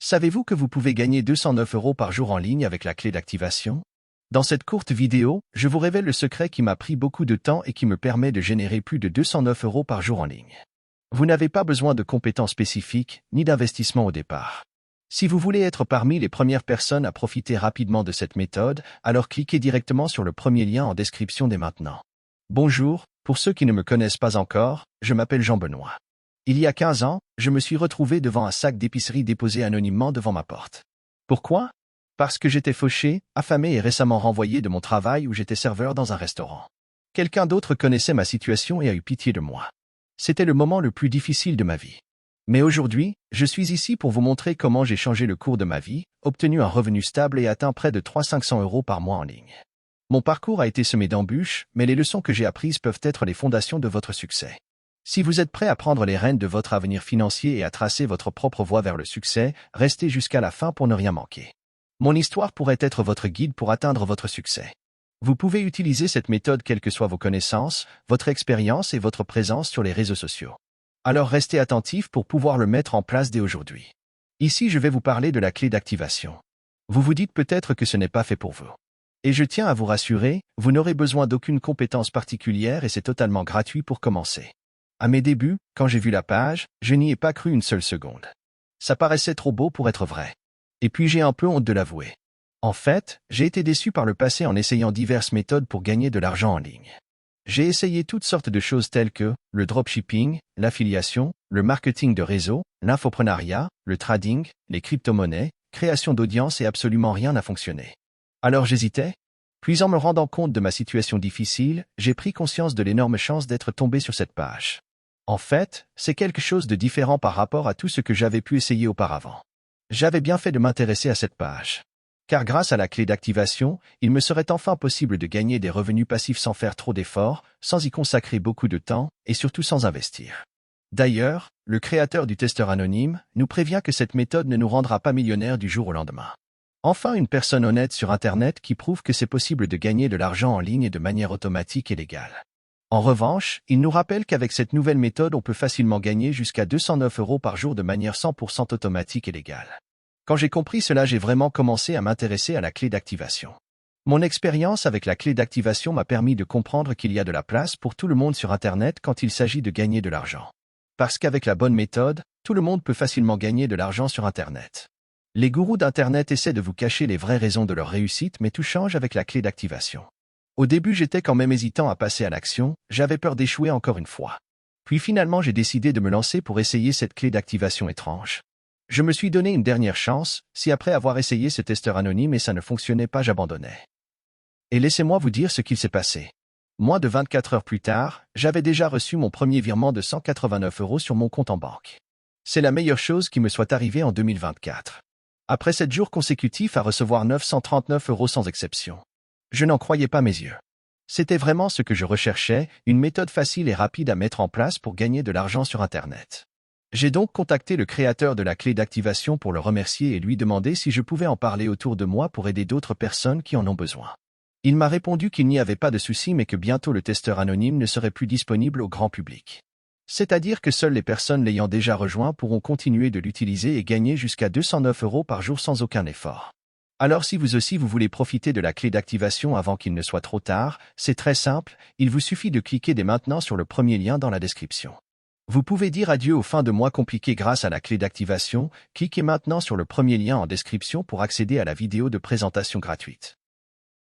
Savez-vous que vous pouvez gagner 209 € par jour en ligne avec la clé d'activation? Dans cette courte vidéo, je vous révèle le secret qui m'a pris beaucoup de temps et qui me permet de générer plus de 209 € par jour en ligne. Vous n'avez pas besoin de compétences spécifiques, ni d'investissement au départ. Si vous voulez être parmi les premières personnes à profiter rapidement de cette méthode, alors cliquez directement sur le premier lien en description dès maintenant. Bonjour, pour ceux qui ne me connaissent pas encore, je m'appelle Jean-Benoît. Il y a 15 ans, je me suis retrouvé devant un sac d'épicerie déposé anonymement devant ma porte. Pourquoi? Parce que j'étais fauché, affamé et récemment renvoyé de mon travail où j'étais serveur dans un restaurant. Quelqu'un d'autre connaissait ma situation et a eu pitié de moi. C'était le moment le plus difficile de ma vie. Mais aujourd'hui, je suis ici pour vous montrer comment j'ai changé le cours de ma vie, obtenu un revenu stable et atteint près de 300-500 € par mois en ligne. Mon parcours a été semé d'embûches, mais les leçons que j'ai apprises peuvent être les fondations de votre succès. Si vous êtes prêt à prendre les rênes de votre avenir financier et à tracer votre propre voie vers le succès, restez jusqu'à la fin pour ne rien manquer. Mon histoire pourrait être votre guide pour atteindre votre succès. Vous pouvez utiliser cette méthode quelles que soient vos connaissances, votre expérience et votre présence sur les réseaux sociaux. Alors restez attentifs pour pouvoir le mettre en place dès aujourd'hui. Ici, je vais vous parler de la clé d'activation. Vous vous dites peut-être que ce n'est pas fait pour vous. Et je tiens à vous rassurer, vous n'aurez besoin d'aucune compétence particulière et c'est totalement gratuit pour commencer. À mes débuts, quand j'ai vu la page, je n'y ai pas cru une seule seconde. Ça paraissait trop beau pour être vrai. Et puis j'ai un peu honte de l'avouer. En fait, j'ai été déçu par le passé en essayant diverses méthodes pour gagner de l'argent en ligne. J'ai essayé toutes sortes de choses telles que le dropshipping, l'affiliation, le marketing de réseau, l'infoprenariat, le trading, les crypto-monnaies, création d'audience et absolument rien n'a fonctionné. Alors j'hésitais. Puis en me rendant compte de ma situation difficile, j'ai pris conscience de l'énorme chance d'être tombé sur cette page. En fait, c'est quelque chose de différent par rapport à tout ce que j'avais pu essayer auparavant. J'avais bien fait de m'intéresser à cette page. Car grâce à la clé d'activation, il me serait enfin possible de gagner des revenus passifs sans faire trop d'efforts, sans y consacrer beaucoup de temps, et surtout sans investir. D'ailleurs, le créateur du testeur anonyme nous prévient que cette méthode ne nous rendra pas millionnaires du jour au lendemain. Enfin, une personne honnête sur Internet qui prouve que c'est possible de gagner de l'argent en ligne de manière automatique et légale. En revanche, il nous rappelle qu'avec cette nouvelle méthode, on peut facilement gagner jusqu'à 209 € par jour de manière 100% automatique et légale. Quand j'ai compris cela, j'ai vraiment commencé à m'intéresser à la clé d'activation. Mon expérience avec la clé d'activation m'a permis de comprendre qu'il y a de la place pour tout le monde sur Internet quand il s'agit de gagner de l'argent. Parce qu'avec la bonne méthode, tout le monde peut facilement gagner de l'argent sur Internet. Les gourous d'Internet essaient de vous cacher les vraies raisons de leur réussite, mais tout change avec la clé d'activation. Au début, j'étais quand même hésitant à passer à l'action, j'avais peur d'échouer encore une fois. Puis finalement, j'ai décidé de me lancer pour essayer cette clé d'activation étrange. Je me suis donné une dernière chance, si après avoir essayé ce testeur anonyme et ça ne fonctionnait pas, j'abandonnais. Et laissez-moi vous dire ce qu'il s'est passé. Moins de 24 heures plus tard, j'avais déjà reçu mon premier virement de 189 € sur mon compte en banque. C'est la meilleure chose qui me soit arrivée en 2024. Après 7 jours consécutifs à recevoir 939 € sans exception. Je n'en croyais pas mes yeux. C'était vraiment ce que je recherchais, une méthode facile et rapide à mettre en place pour gagner de l'argent sur Internet. J'ai donc contacté le créateur de la clé d'activation pour le remercier et lui demander si je pouvais en parler autour de moi pour aider d'autres personnes qui en ont besoin. Il m'a répondu qu'il n'y avait pas de souci mais que bientôt le testeur anonyme ne serait plus disponible au grand public. C'est-à-dire que seules les personnes l'ayant déjà rejoint pourront continuer de l'utiliser et gagner jusqu'à 209 € par jour sans aucun effort. Alors si vous aussi vous voulez profiter de la clé d'activation avant qu'il ne soit trop tard, c'est très simple, il vous suffit de cliquer dès maintenant sur le premier lien dans la description. Vous pouvez dire adieu aux fins de mois compliquées grâce à la clé d'activation, cliquez maintenant sur le premier lien en description pour accéder à la vidéo de présentation gratuite.